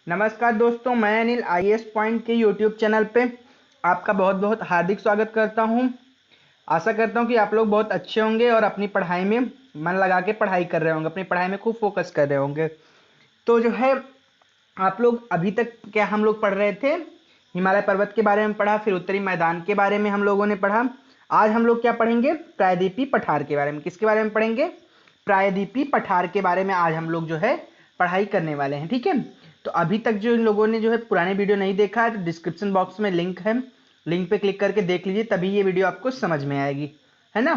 नमस्कार दोस्तों, मैं अनिल आईएएस पॉइंट के यूट्यूब चैनल पे आपका बहुत बहुत हार्दिक स्वागत करता हूं। आशा करता हूं कि आप लोग बहुत अच्छे होंगे और अपनी पढ़ाई में मन लगा के पढ़ाई कर रहे होंगे, अपनी पढ़ाई में खूब फोकस कर रहे होंगे। तो जो है आप लोग अभी तक क्या हम लोग पढ़ रहे थे, हिमालय पर्वत के बारे में पढ़ा, फिर उत्तरी मैदान के बारे में हम लोगों ने पढ़ा। आज हम लोग क्या पढ़ेंगे? प्रायद्वीपीय पठार के बारे में। किसके बारे में पढ़ेंगे? प्रायद्वीपीय पठार के बारे में आज हम लोग जो है पढ़ाई करने वाले हैं। ठीक है, तो अभी तक जो इन लोगों ने जो है पुराने वीडियो नहीं देखा है तो डिस्क्रिप्शन बॉक्स में लिंक है, लिंक पे क्लिक करके देख लीजिए, तभी ये वीडियो आपको समझ में आएगी, है ना।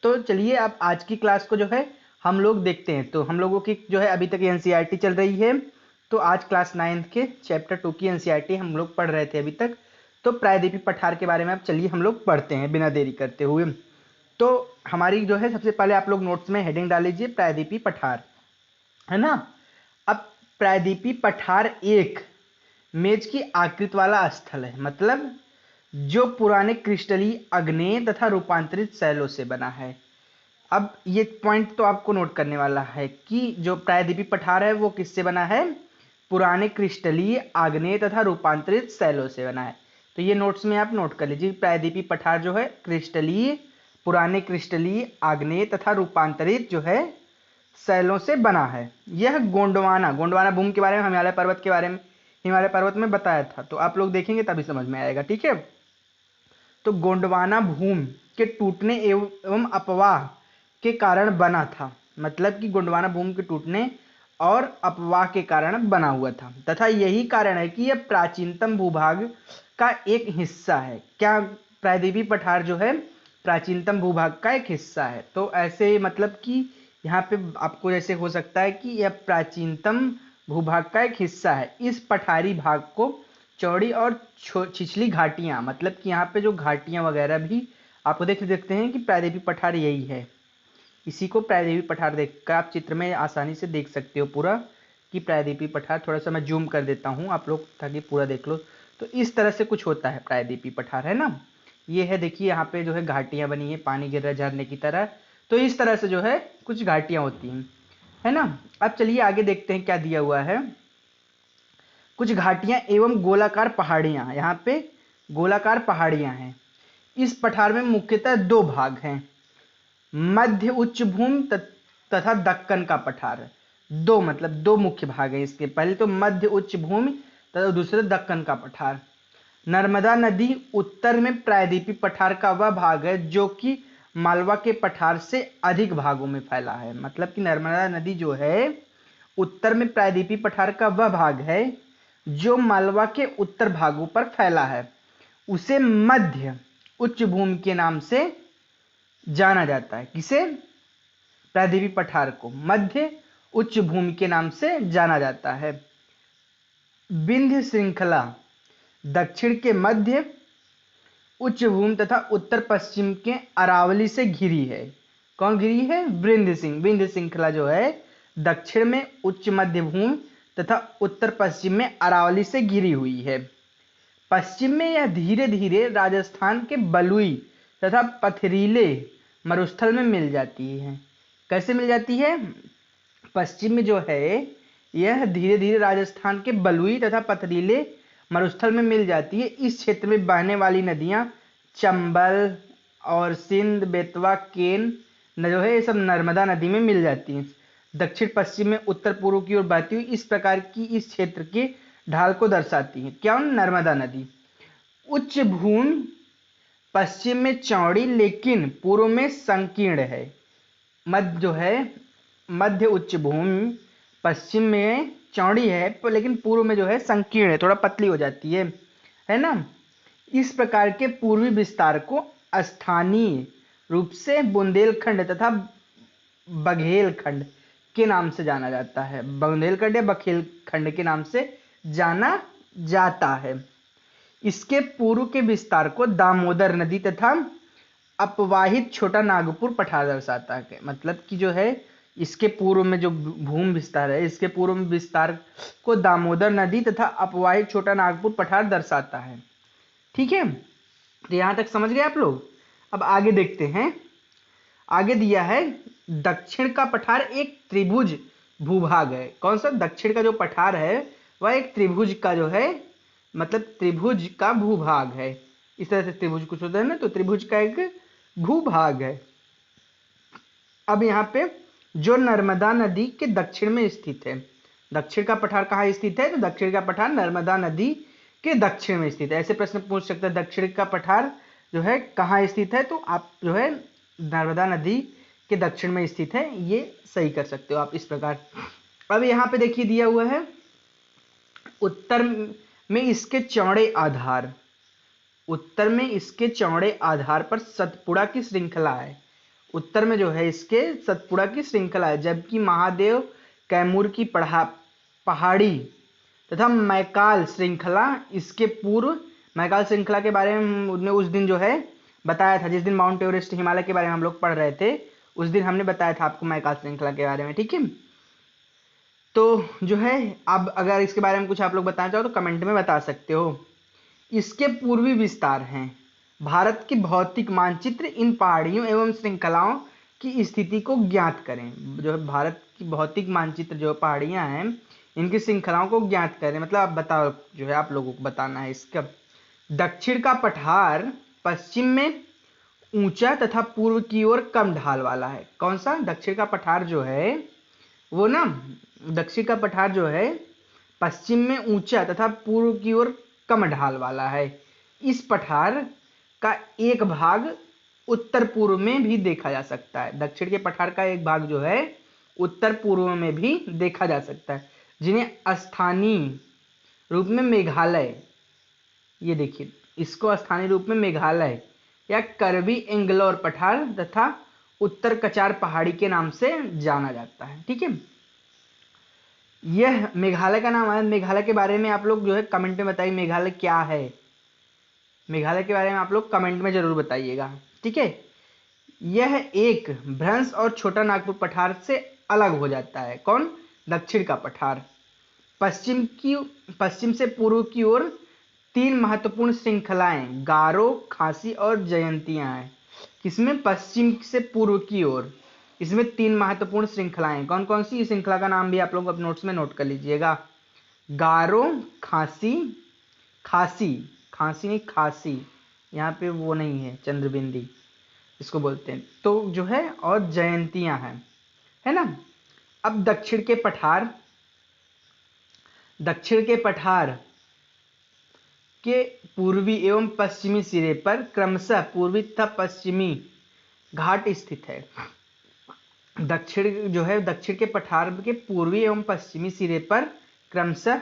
तो चलिए आप आज की क्लास को जो है हम लोग देखते हैं। तो हम लोगों की जो है अभी तक एनसीईआरटी चल रही है, तो आज क्लास 9 के चैप्टर 2 की एनसीईआरटी हम लोग पढ़ रहे थे अभी तक। तो प्रायद्वीपीय पठार के बारे में अब चलिए हम लोग पढ़ते हैं बिना देरी करते हुए। तो हमारी जो है सबसे पहले आप लोग नोट्स में हेडिंग डाल लीजिए प्रायद्वीपीय पठार, है ना। अब प्रायद्वीपीय पठार एक मेज की आकृति वाला स्थल है, मतलब जो पुराने क्रिस्टलीय आग्नेय तथा रूपांतरित शैलों से बना है। अब ये पॉइंट तो आपको नोट करने वाला है कि जो प्रायद्वीपीय पठार है वो किससे बना है? पुराने क्रिस्टलीय आग्नेय तथा रूपांतरित शैलों से बना है। तो ये नोट्स में आप नोट कर लीजिए, प्रायद्वीपीय पठार जो है क्रिस्टलीय, पुराने क्रिस्टलीय आग्नेय तथा रूपांतरित जो है शैलों से बना है। यह गोंडवाना भूमि के बारे में, हिमालय पर्वत के बारे में, हिमालय पर्वत में बताया था, तो आप लोग देखेंगे तभी समझ में आएगा। ठीक है, तो गोंडवाना भूमि के टूटने एवं अपवाह के कारण बना था, मतलब कि गोंडवाना भूमि के टूटने और अपवाह के कारण बना हुआ था, तथा यही कारण है कि यह प्राचीनतम भूभाग का एक हिस्सा है। क्या? प्रायद्वीपीय पठार जो है प्राचीनतम भूभाग का एक हिस्सा है। तो ऐसे मतलब कि यहाँ पे आपको जैसे हो सकता है कि यह प्राचीनतम भूभाग का एक हिस्सा है। इस पठारी भाग को चौड़ी और छिछली घाटियां, मतलब कि यहाँ पे जो घाटियां वगैरह भी आपको देखते हैं कि प्रायद्वीपीय पठार यही है। इसी को प्रायद्वीपीय पठार देखकर आप चित्र में आसानी से देख सकते हो पूरा कि प्रायद्वीपीय पठार। थोड़ा सा मैं जूम कर देता हूँ आप लोग ताकि पूरा देख लो। तो इस तरह से कुछ होता है प्रायद्वीपीय पठार, है ना। ये है, देखिए यहाँ पे जो है घाटियां बनी है, पानी गिर रहा है झरने की तरह। तो इस तरह से जो है कुछ घाटियां होती हैं, है ना। अब चलिए आगे देखते हैं क्या दिया हुआ है। कुछ घाटियां एवं गोलाकार पहाड़ियां, यहाँ पे गोलाकार पहाड़ियां हैं। इस पठार में मुख्यतः दो भाग हैं, मध्य उच्च भूमि तथा दक्कन का पठार। दो मतलब दो मुख्य भाग हैं इसके। पहले तो मध्य उच्च भूमि तथा दूसरे दक्कन का पठार। नर्मदा नदी उत्तर में प्रायद्वीपीय पठार का वह भाग है जो कि मालवा के पठार से अधिक भागों में फैला है। मतलब कि नर्मदा नदी जो है उत्तर में प्रायद्वीपीय पठार का वह भाग है जो मालवा के उत्तर भागों पर फैला है। उसे मध्य उच्च भूमि के नाम से जाना जाता है। किसे? प्रायद्वीपीय पठार को मध्य उच्च भूमि के नाम से जाना जाता है। विंध्य श्रृंखला दक्षिण के मध्य उच्च भूमि तथा उत्तर पश्चिम के अरावली से घिरी है। कौन घिरी है? विंध्य श्रृंखला जो है दक्षिण में उच्च मध्य भूमि तथा उत्तर पश्चिम में अरावली से घिरी हुई है। पश्चिम में यह धीरे धीरे राजस्थान के बलुई तथा पथरीले मरुस्थल में मिल जाती है। कैसे मिल जाती है? पश्चिम में जो है यह धीरे धीरे राजस्थान के बलुई तथा पथरीले मरुस्थल में मिल जाती है। इस क्षेत्र में बहने वाली नदियां चंबल और सिंध, बेतवा, केन जो है ये सब नर्मदा नदी में मिल जाती हैं। दक्षिण पश्चिम में उत्तर पूर्व की ओर बहती हुई इस प्रकार की इस क्षेत्र के ढाल को दर्शाती है। क्या? नर्मदा नदी। उच्च भूमि पश्चिम में चौड़ी लेकिन पूर्व में संकीर्ण है। मध्य जो है मध्य उच्च भूमि पश्चिम में चौड़ी है लेकिन पूर्व में जो है संकीर्ण है, थोड़ा पतली हो जाती है ना। इस प्रकार के पूर्वी विस्तार को स्थानीय रूप से बुंदेलखंड तथा बघेलखंड के नाम से जाना जाता है। बुंदेलखंड या बघेलखंड के नाम से जाना जाता है। इसके पूर्व के विस्तार को दामोदर नदी तथा अपवाहित छोटा नागपुर पठार दर्शाता है। मतलब कि जो है इसके पूर्व में जो भूमि विस्तार है, इसके पूर्व में विस्तार को दामोदर नदी तथा अपवाहित छोटा नागपुर पठार दर्शाता है। ठीक है, तो यहां तक समझ गए आप लोग। अब आगे देखते हैं। आगे दिया है दक्षिण का पठार एक त्रिभुज भूभाग है। कौन सा? दक्षिण का जो पठार है वह एक त्रिभुज का जो है मतलब त्रिभुज का भूभाग है। इस तरह से त्रिभुज कुछ होता है ना, तो त्रिभुज का एक भूभाग है। अब यहाँ पे जो नर्मदा नदी के दक्षिण में स्थित है, दक्षिण का पठार कहाँ स्थित है, तो दक्षिण का पठार नर्मदा नदी के दक्षिण में स्थित है। ऐसे प्रश्न पूछ सकते हैं दक्षिण का पठार जो है कहाँ स्थित है, तो आप जो है नर्मदा नदी के दक्षिण में स्थित है, ये सही कर सकते हो आप इस प्रकार। अब यहाँ पे देखिए दिया हुआ है उत्तर में इसके चौड़े आधार, उत्तर में इसके चौड़े आधार पर सतपुड़ा की श्रृंखला है। उत्तर में जो है इसके सतपुड़ा की श्रृंखला है, जबकि महादेव कैमूर की पहाड़ी तथा मैकाल श्रृंखला इसके पूर्व। मैकाल श्रृंखला के बारे में हमने उस दिन जो है बताया था, जिस दिन माउंट एवरेस्ट हिमालय के बारे में हम लोग पढ़ रहे थे, उस दिन हमने बताया था आपको मैकाल श्रृंखला के बारे में, ठीक है। तो जो है अब अगर इसके बारे में कुछ आप लोग बताना चाहो तो कमेंट में बता सकते हो। इसके पूर्वी विस्तार हैं। भारत के भौतिक मानचित्र इन पहाड़ियों एवं श्रृंखलाओं की स्थिति को ज्ञात करें। जो है भारत की भौतिक मानचित्र जो पहाड़ियां हैं इनकी श्रृंखलाओं को ज्ञात करें, मतलब आप बताओ, जो है आप लोगों को बताना है इसका। दक्षिण का पठार पश्चिम में ऊंचा तथा पूर्व की ओर कम ढाल वाला है। कौन सा? दक्षिण का पठार जो है वो ना, दक्षिण का पठार जो है पश्चिम में ऊंचा तथा पूर्व की ओर कम ढाल वाला है। इस पठार का एक भाग उत्तर पूर्व में भी देखा जा सकता है। दक्षिण के पठार का एक भाग जो है उत्तर पूर्व में भी देखा जा सकता है, जिन्हें स्थानीय रूप में मेघालय, ये देखिए इसको स्थानीय रूप में मेघालय या करबी एंगलोर पठार तथा उत्तर कचार पहाड़ी के नाम से जाना जाता है, ठीक है। यह मेघालय का नाम है। मेघालय के बारे में आप लोग जो है कमेंट में बताइए, मेघालय क्या है, मेघालय के बारे में आप लोग कमेंट में जरूर बताइएगा, ठीक है। यह एक भ्रंश और छोटा नागपुर पठार से अलग हो जाता है। कौन? दक्षिण का पठार। पश्चिम से पूर्व की ओर तीन महत्वपूर्ण श्रृंखलाएं गारो, खासी और जयंतियां हैं। किसमें? पश्चिम से पूर्व की ओर इसमें तीन महत्वपूर्ण श्रृंखलाएं। कौन कौन सी? इस श्रृंखला का नाम भी आप लोग अपने नोट्स में नोट कर लीजिएगा। गारो, खासी, खासी, खांसी नहीं खासी, यहाँ पे वो नहीं है, चंद्रबिंदी इसको बोलते हैं, तो जो है, और जयंतियां हैं, है ना। अब दक्षिण के पठार के पूर्वी एवं पश्चिमी सिरे पर क्रमशः पूर्वी तथा पश्चिमी घाट स्थित है। दक्षिण के पठार के पूर्वी एवं पश्चिमी सिरे पर क्रमशः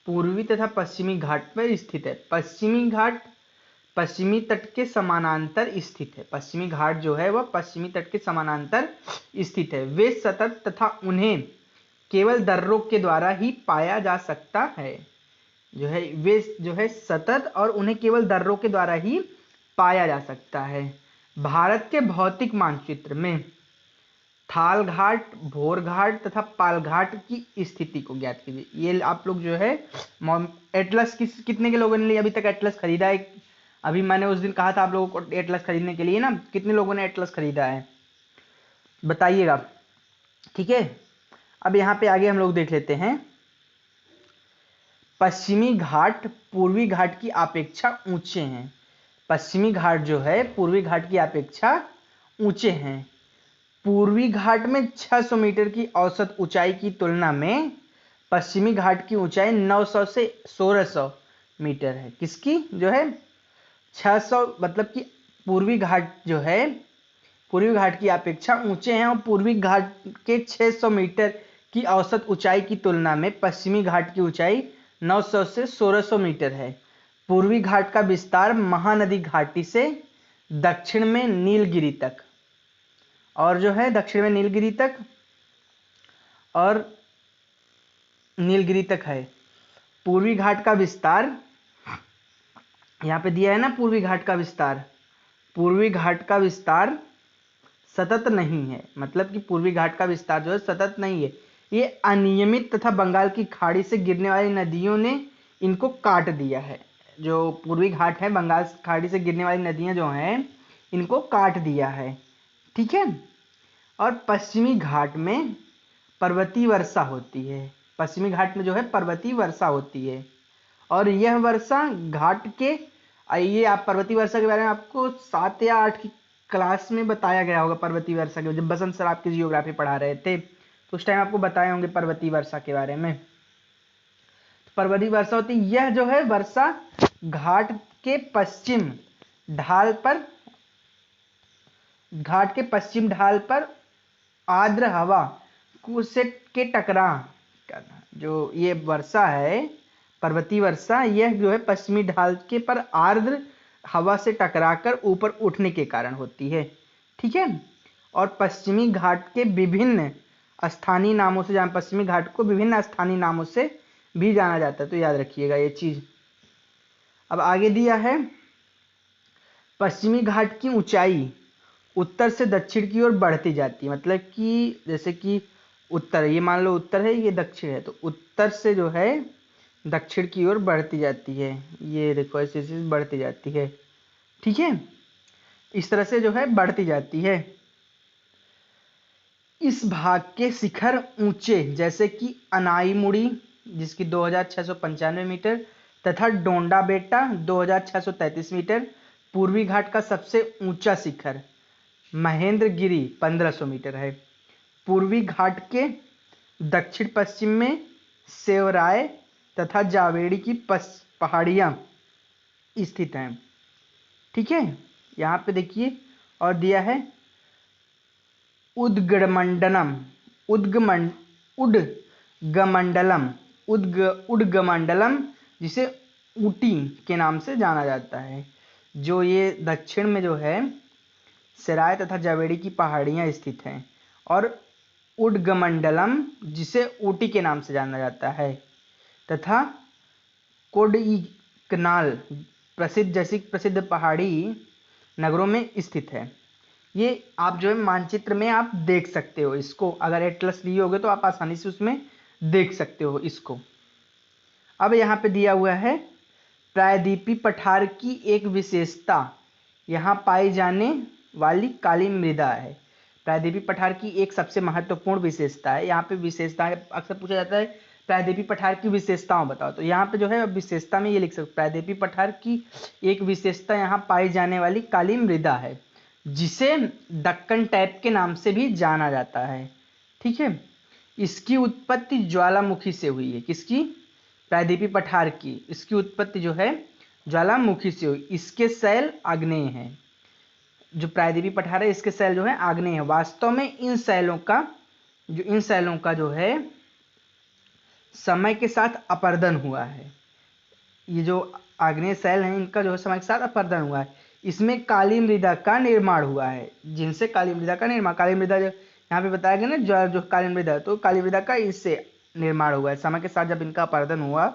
पूर्वी तथा पश्चिमी घाट पर स्थित है। पश्चिमी घाट पश्चिमी तट के समानांतर स्थित है। पश्चिमी घाट जो है वह पश्चिमी तट के समानांतर स्थित है। वे सतत तथा उन्हें केवल दर्रों के द्वारा ही पाया जा सकता है। वे जो है सतत और उन्हें केवल दर्रों के द्वारा ही पाया जा सकता है। भारत के भौतिक मानचित्र में थाल घाट, भोर घाट तथा पाल घाट की स्थिति को ज्ञात कीजिए। ये आप लोग जो है एटलस कितने के लोगों ने अभी तक एटलस खरीदा है? अभी मैंने उस दिन कहा था आप लोगों को एटलस खरीदने के लिए ना, कितने लोगों ने एटलस खरीदा है बताइएगा, ठीक है। अब यहाँ पे आगे हम लोग देख लेते हैं। पश्चिमी घाट पूर्वी घाट की अपेक्षा ऊंचे हैं। पश्चिमी घाट जो है पूर्वी घाट की अपेक्षा ऊंचे हैं। पूर्वी घाट में 600 मीटर की औसत ऊंचाई की तुलना में पश्चिमी घाट की ऊंचाई 900 से 1600 मीटर है। किसकी? जो है 600, मतलब कि पूर्वी घाट जो है पूर्वी घाट की अपेक्षा ऊंचे हैं, और पूर्वी घाट के 600 मीटर की औसत ऊंचाई की तुलना में पश्चिमी घाट की ऊंचाई 900 से 1600 मीटर है। पूर्वी घाट का विस्तार महानदी घाटी से दक्षिण में नीलगिरी तक, और जो है दक्षिण में नीलगिरी तक और नीलगिरी तक है। पूर्वी घाट का विस्तार यहाँ पे दिया है ना, पूर्वी घाट का विस्तार। पूर्वी घाट का विस्तार सतत नहीं है, मतलब कि पूर्वी घाट का विस्तार जो है सतत नहीं है, ये अनियमित तथा बंगाल की खाड़ी से गिरने वाली नदियों ने इनको काट दिया है। जो पूर्वी घाट है, बंगाल की खाड़ी से गिरने वाली नदियां जो हैं इनको काट दिया है, ठीक है। और पश्चिमी घाट में पर्वतीय वर्षा होती है। पश्चिमी घाट में जो है पर्वतीय वर्षा होती है। और यह वर्षा घाट के, ये आप पर्वतीय वर्षा के बारे में आपको 7 या 8 की क्लास में बताया गया होगा। पर्वतीय वर्षा के जब बसंत सर आपकी जियोग्राफी पढ़ा रहे थे तो उस टाइम आपको बताए होंगे पर्वतीय वर्षा के बारे में। तो पर्वतीय वर्षा होती है, यह जो है वर्षा घाट के पश्चिम ढाल पर, घाट के पश्चिम ढाल पर आर्द्र हवा से के टकरा करना, जो ये वर्षा है पर्वतीय वर्षा, यह जो है पश्चिमी ढाल के पर आर्द्र हवा से टकराकर ऊपर उठने के कारण होती है। ठीक है। और पश्चिमी घाट के विभिन्न स्थानीय नामों से जान, पश्चिमी घाट को विभिन्न स्थानीय नामों से भी जाना जाता है, तो याद रखिएगा ये चीज। अब आगे दिया है, पश्चिमी घाट की ऊंचाई उत्तर से दक्षिण की ओर बढ़ती जाती है। मतलब कि जैसे कि उत्तर, ये मान लो उत्तर है, ये दक्षिण है, तो उत्तर से जो है दक्षिण की ओर बढ़ती जाती है। ये देखो ऐसे ऐसे बढ़ती जाती है। ठीक है, इस तरह से जो है बढ़ती जाती है। इस भाग के शिखर ऊंचे जैसे कि अनाईमुड़ी जिसकी 2695 मीटर तथा डोंडा बेटा 2633 मीटर, पूर्वी घाट का सबसे ऊंचा शिखर महेंद्रगिरी 1500 मीटर है। पूर्वी घाट के दक्षिण पश्चिम में सेवराय तथा जावेड़ी की पहाड़ियां स्थित हैं। ठीक है, यहाँ पे देखिए और दिया है उद्गमंडलम, उद्गमंडलम जिसे ऊटी के नाम से जाना जाता है। जो ये दक्षिण में जो है सेराय तथा जावेड़ी की पहाड़ियां स्थित हैं, और उद्गमंडलम जिसे ऊटी के नाम से जाना जाता है, तथा कोडईकनाल प्रसिद्ध जैसी प्रसिद्ध पहाड़ी नगरों में स्थित है। ये आप जो है मानचित्र में आप देख सकते हो इसको, अगर एटलस लिए होगे तो आप आसानी से उसमें देख सकते हो इसको। अब यहाँ पे दिया हुआ है प्रायद्वीपी पठार की एक विशेषता यहाँ पाई जाने वाली काली मृदा है। प्रायद्वीपी पठार की एक सबसे महत्वपूर्ण विशेषता है। यहाँ पे विशेषता अक्सर पूछा जाता है प्रायद्वीपी पठार की विशेषताओं बताओ, तो यहाँ पे जो है विशेषता में ये लिख सकते, प्रायद्वीपी पठार की एक विशेषता यहाँ पाई जाने वाली काली मृदा है, जिसे दक्कन टैप के नाम से भी जाना जाता है। ठीक है, इसकी उत्पत्ति ज्वालामुखी से हुई है। किसकी? प्रायद्वीपी पठार की। इसकी उत्पत्ति जो है ज्वालामुखी से हुई। इसके शैल आग्नेय हैं। जो प्रायद्वीपी पठार है इसके शैल जो है आग्नेय है। वास्तव में इन शैलों का जो है समय के साथ अपरदन हुआ है। ये जो आग्नेय शैल हैं इनका जो है समय के साथ अपरदन हुआ है। इसमें काली मृदा का निर्माण हुआ है, जिनसे काली मृदा का निर्माण, काली मृदा जो यहाँ पे बताया गया ना, जो काली मृदा, तो काली मृदा का इससे निर्माण हुआ है। समय के साथ जब इनका अपरदन हुआ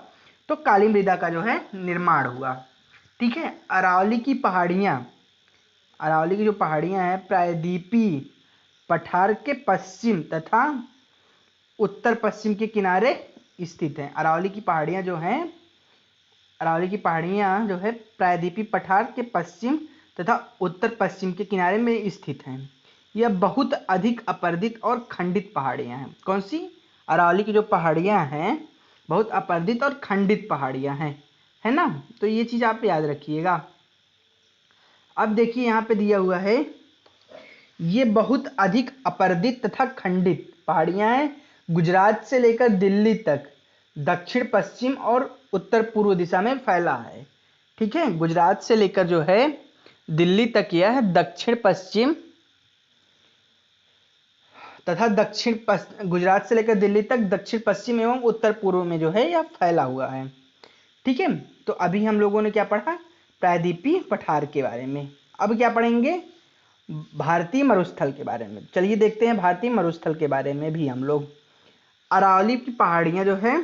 तो काली मृदा का जो है निर्माण हुआ। ठीक है, अरावली की पहाड़ियाँ, अरावली की जो पहाड़ियाँ हैं प्रायद्वीपी पठार के पश्चिम तथा उत्तर पश्चिम के किनारे स्थित हैं। अरावली की पहाड़ियाँ जो हैं, अरावली की पहाड़ियाँ जो है प्रायद्वीपी पठार के पश्चिम तथा उत्तर पश्चिम के किनारे में स्थित हैं। यह बहुत अधिक अपर्दित और खंडित पहाड़ियाँ हैं। कौन सी? अरावली की जो पहाड़ियाँ हैं बहुत अपर्दित और खंडित पहाड़ियाँ हैं, है ना। तो ये चीज़ आप याद रखिएगा। अब देखिए यहाँ पे दिया हुआ है, ये बहुत अधिक अपर्दित तथा खंडित पहाड़ियाँ हैं। गुजरात से लेकर दिल्ली तक दक्षिण पश्चिम और उत्तर पूर्व दिशा में फैला है। ठीक है, गुजरात से लेकर जो है दिल्ली तक यह दक्षिण पश्चिम तथा गुजरात से लेकर दिल्ली तक दक्षिण पश्चिम एवं उत्तर पूर्व में जो है यह फैला हुआ है। ठीक है, तो अभी हम लोगों ने क्या पढ़ा? प्रायद्वीपी पठार के बारे में। अब क्या पढ़ेंगे? भारतीय मरुस्थल के बारे में। चलिए देखते हैं भारतीय मरुस्थल के बारे में भी हम लोग। अरावली की पहाड़ियाँ जो है,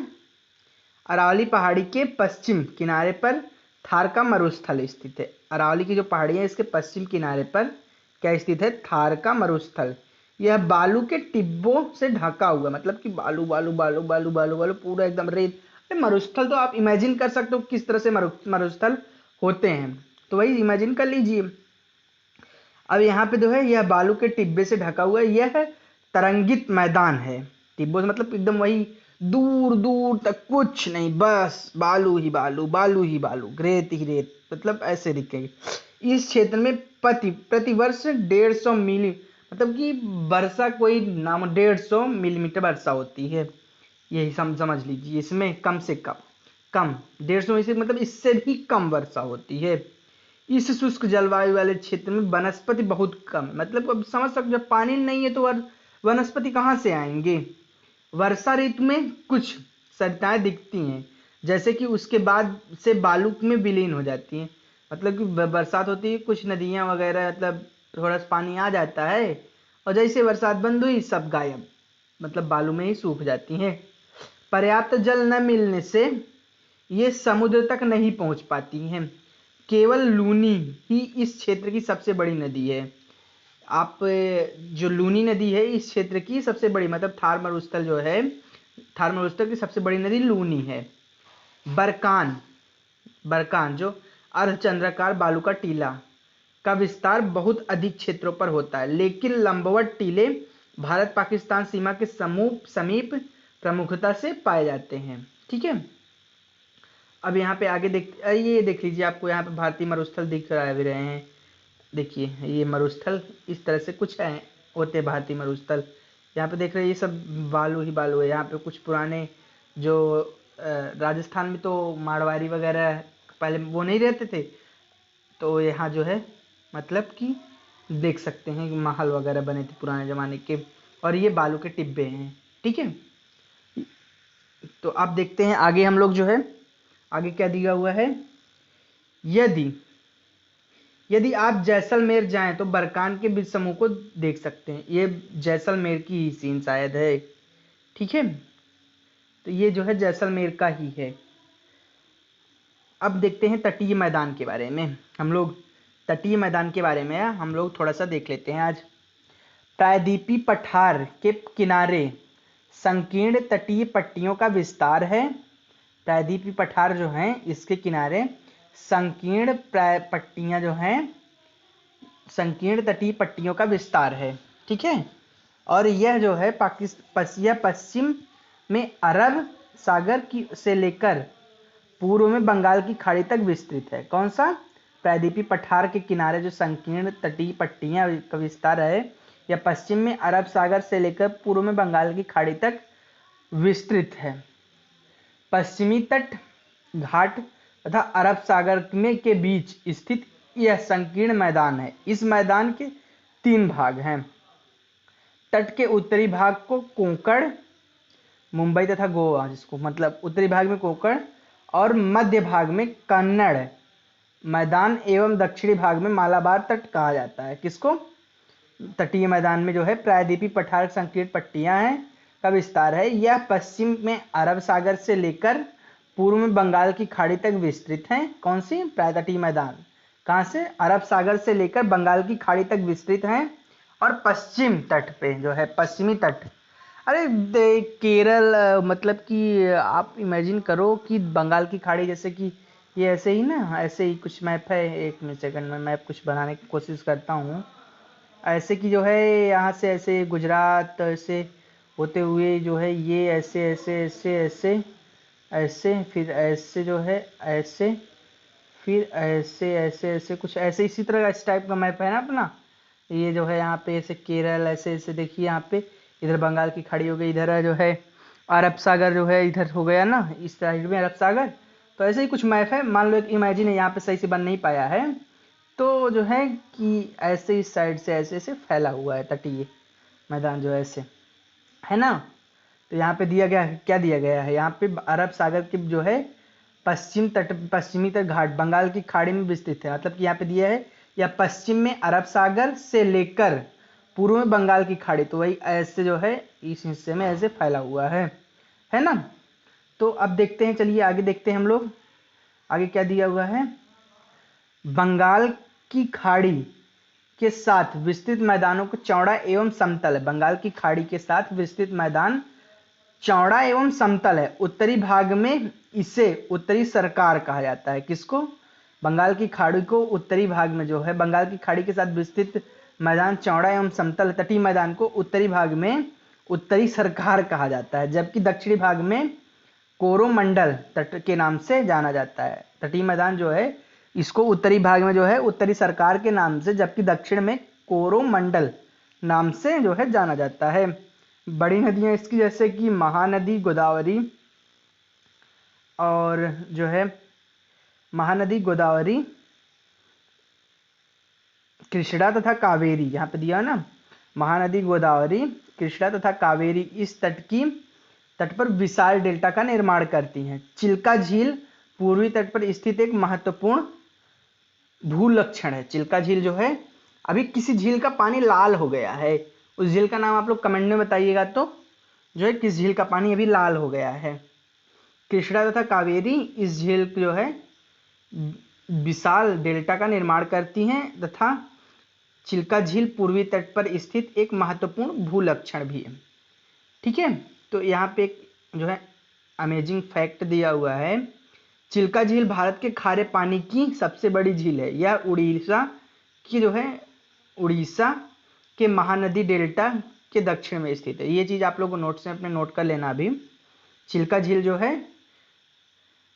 अरावली पहाड़ी के पश्चिम किनारे पर थार का मरुस्थल स्थित है। अरावली की जो पहाड़ियाँ इसके पश्चिम किनारे पर क्या स्थित है? थार का मरुस्थल। यह बालू के टिब्बों से ढका हुआ, मतलब कि बालू बालू बालू बालू बालू बालू पूरा एकदम रेत। मरुस्थल तो आप इमेजिन कर सकते हो किस तरह से मरुस्थल होते हैं, तो वही इमेजिन कर लीजिए। अब यहाँ पे जो है यह बालू के टिब्बे से ढका हुआ है। यह तरंगित मैदान है। टिब्बों से मतलब एकदम वही दूर दूर तक कुछ नहीं, बस बालू ही बालू, बालू ही बालू, रेत ही रेत, मतलब ऐसे दिखेगी। इस क्षेत्र में प्रतिवर्ष 150 मिली, मतलब कि वर्षा कोई नाम 150 मिलीमीटर वर्षा होती है, यही समझ लीजिए। इसमें कम से कम 150 से मतलब इससे भी कम वर्षा होती है। इस शुष्क जलवायु वाले क्षेत्र में वनस्पति बहुत कम, मतलब अब समझ सकते, जब पानी नहीं है तो वनस्पति कहाँ से आएंगे। वर्षा ऋतु में कुछ सरिताएं दिखती हैं, जैसे कि उसके बाद से बालू में विलीन हो जाती हैं। मतलब कि बरसात होती है, कुछ नदियां वगैरह, मतलब थोड़ा सा पानी आ जाता है और जैसे बरसात बंद हुई सब गायब, मतलब बालू में ही सूख जाती हैं। पर्याप्त जल न मिलने से ये समुद्र तक नहीं पहुंच पाती हैं। केवल लूनी ही इस क्षेत्र की सबसे बड़ी नदी है। आप जो लूनी नदी है इस क्षेत्र की सबसे बड़ी, मतलब थार मरुस्थल जो है, थार मरुस्थल की सबसे बड़ी नदी लूनी है। बरकान, बरकान जो अर्धचंद्राकार बालू का टीला का विस्तार बहुत अधिक क्षेत्रों पर होता है, लेकिन लंबवत टीले भारत पाकिस्तान सीमा के समीप प्रमुखता से पाए जाते हैं। ठीक है, अब यहाँ पे आगे ये देख लीजिए, आपको यहाँ पे भारतीय मरुस्थल दिख रहा भी रहे हैं। देखिए ये मरुस्थल इस तरह से कुछ है, होते भारतीय मरुस्थल। यहाँ पे देख रहे हैं ये सब बालू ही बालू है। यहाँ पे कुछ पुराने जो राजस्थान में तो मारवाड़ी वगैरह पहले वो नहीं रहते थे, तो यहाँ जो है मतलब कि देख सकते हैं कि महल वगैरह बने थे पुराने ज़माने के, और ये बालू के टिब्बे हैं। ठीक है, तो आप देखते हैं आगे हम लोग जो है, आगे क्या दिया हुआ है। यदि आप जैसलमेर जाएं तो बरकान के बीच समूह को देख सकते हैं। ये जैसलमेर की ही सीन शायद है। ठीक है, तो ये जो है जैसलमेर का ही है। अब देखते हैं तटीय मैदान के बारे में। हम लोग तटीय मैदान के बारे में हम लोग थोड़ा सा देख लेते हैं आज। प्रायद्वीपीय पठार के किनारे संकीर्ण तटीय पट्टियों का विस्तार है। प्रायद्वीपीय पठार जो हैं इसके किनारे संकीर्ण पट्टियां जो हैं, संकीर्ण तटीय पट्टियों का विस्तार है। ठीक है, और यह जो है पश्चिम में अरब सागर की से लेकर पूर्व में बंगाल की खाड़ी तक विस्तृत है। कौन सा? प्रायद्वीपीय पठार के किनारे जो संकीर्ण तटीय पट्टियां का विस्तार है, यह पश्चिम में अरब सागर से लेकर पूर्व में बंगाल की खाड़ी तक विस्तृत है। पश्चिमी तट घाट तथा अरब सागर में के बीच स्थित यह संकीर्ण मैदान है। इस मैदान के 3 भाग हैं। तट के उत्तरी भाग को कोंकण, मुंबई तथा गोवा, जिसको मतलब उत्तरी भाग में कोंकण और मध्य भाग में कन्नड़ मैदान एवं दक्षिणी भाग में मालाबार तट कहा जाता है। किसको? तटीय मैदान में जो है प्रायद्वीपीय पठार संकीर्ण पट्टियां हैं का विस्तार है। यह पश्चिम में अरब सागर से लेकर पूर्व में बंगाल की खाड़ी तक विस्तृत है। कौन सी? तटीय मैदान। कहाँ से? अरब सागर से लेकर बंगाल की खाड़ी तक विस्तृत है। और पश्चिम तट पे जो है पश्चिमी तट, अरे केरल, मतलब कि आप इमेजिन करो कि बंगाल की खाड़ी, जैसे कि ये ऐसे ही ना, ऐसे ही कुछ मैप है। एक सेकंड में मैप कुछ बनाने की कोशिश करता हूँ। ऐसे कि जो है यहाँ से ऐसे गुजरात ऐसे होते हुए जो है ये ऐसे ऐसे ऐसे ऐसे ऐसे, फिर ऐसे जो है ऐसे, फिर ऐसे ऐसे ऐसे कुछ ऐसे, इसी तरह का इस टाइप का मैप है ना अपना। ये जो है यहाँ पे ऐसे केरल ऐसे ऐसे, देखिए यहाँ पे इधर बंगाल की खाड़ी हो गई, इधर जो है अरब सागर जो है इधर हो गया ना, इस साइड में अरब सागर। तो ऐसे ही कुछ मैप है। मान लो एक इमेजिन है, यहाँ पे सही से बन नहीं पाया है, तो जो है कि ऐसे इस साइड से ऐसे ऐसे फैला हुआ है तटीय मैदान जो ऐसे है ना। तो यहाँ पे दिया गया है, क्या दिया गया है यहाँ पे, अरब सागर के जो है पश्चिमी तट घाट बंगाल की खाड़ी में विस्तृत है। मतलब कि यहाँ पे दिया है या पश्चिम में अरब सागर से लेकर पूर्व में बंगाल की खाड़ी, तो वही ऐसे जो है इस हिस्से में ऐसे फैला हुआ है ना। तो अब देखते हैं, चलिए आगे देखते हैं हम लोग। आगे क्या दिया हुआ है? बंगाल की खाड़ी के साथ विस्तृत मैदानों को चौड़ा एवं समतल है। बंगाल की खाड़ी के साथ विस्तृत मैदान चौड़ा एवं समतल है। उत्तरी भाग में इसे उत्तरी सरकार कहा जाता है। किसको? बंगाल की खाड़ी को उत्तरी भाग में जो है बंगाल की खाड़ी के साथ विस्तृत मैदान चौड़ा एवं समतल तटीय मैदान को उत्तरी भाग में उत्तरी सरकार कहा जाता है, जबकि दक्षिणी भाग में कोरोमंडल तट के नाम से जाना जाता है। तटीय मैदान जो है इसको उत्तरी भाग में जो है उत्तरी सरकार के नाम से, जबकि दक्षिण में कोरोमंडल नाम से जो है जाना जाता है। बड़ी नदियां इसकी जैसे कि महानदी, गोदावरी और जो है महानदी, गोदावरी, कृष्णा तथा कावेरी, यहाँ पे दिया ना महानदी, गोदावरी, कृष्णा तथा कावेरी इस तट पर विशाल डेल्टा का निर्माण करती हैं। चिल्का झील पूर्वी तट पर स्थित एक महत्वपूर्ण भूलक्षण है। चिल्का झील जो है, अभी किसी झील का पानी लाल हो गया है, उस झील का नाम आप लोग कमेंट में बताइएगा तो जो है किस झील का पानी अभी लाल हो गया है। कृष्णा तथा कावेरी इस झील जो है विशाल डेल्टा का निर्माण करती हैं तथा चिल्का झील पूर्वी तट पर स्थित एक महत्वपूर्ण भूलक्षण भी है। ठीक है, तो यहाँ पे एक जो है अमेजिंग फैक्ट दिया हुआ है। चिल्का झील भारत के खारे पानी की सबसे बड़ी झील है। यह उड़ीसा के महानदी डेल्टा के दक्षिण में स्थित है। ये चीज आप लोग को नोट्स में अपने नोट कर लेना। अभी चिल्का झील जो है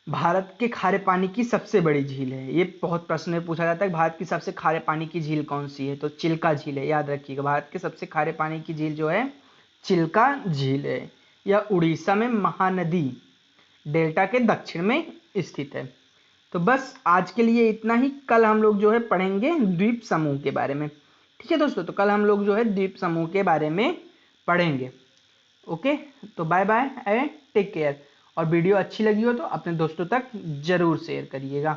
भारत के खारे पानी की सबसे बड़ी झील है। ये बहुत प्रश्न में पूछा जाता है भारत की सबसे खारे पानी की झील कौन सी है, तो चिल्का झील है, याद रखिएगा। भारत के सबसे खारे पानी की झील जो है चिल्का झील है। यह उड़ीसा में महानदी डेल्टा के दक्षिण में स्थित है। तो बस आज के लिए इतना ही। कल हम लोग जो है पढ़ेंगे द्वीप समूह के बारे में। ठीक है दोस्तों, तो कल हम लोग जो है द्वीप समूह के बारे में पढ़ेंगे। ओके, तो bye bye and take care. और वीडियो अच्छी लगी हो तो अपने दोस्तों तक जरूर शेयर करिएगा।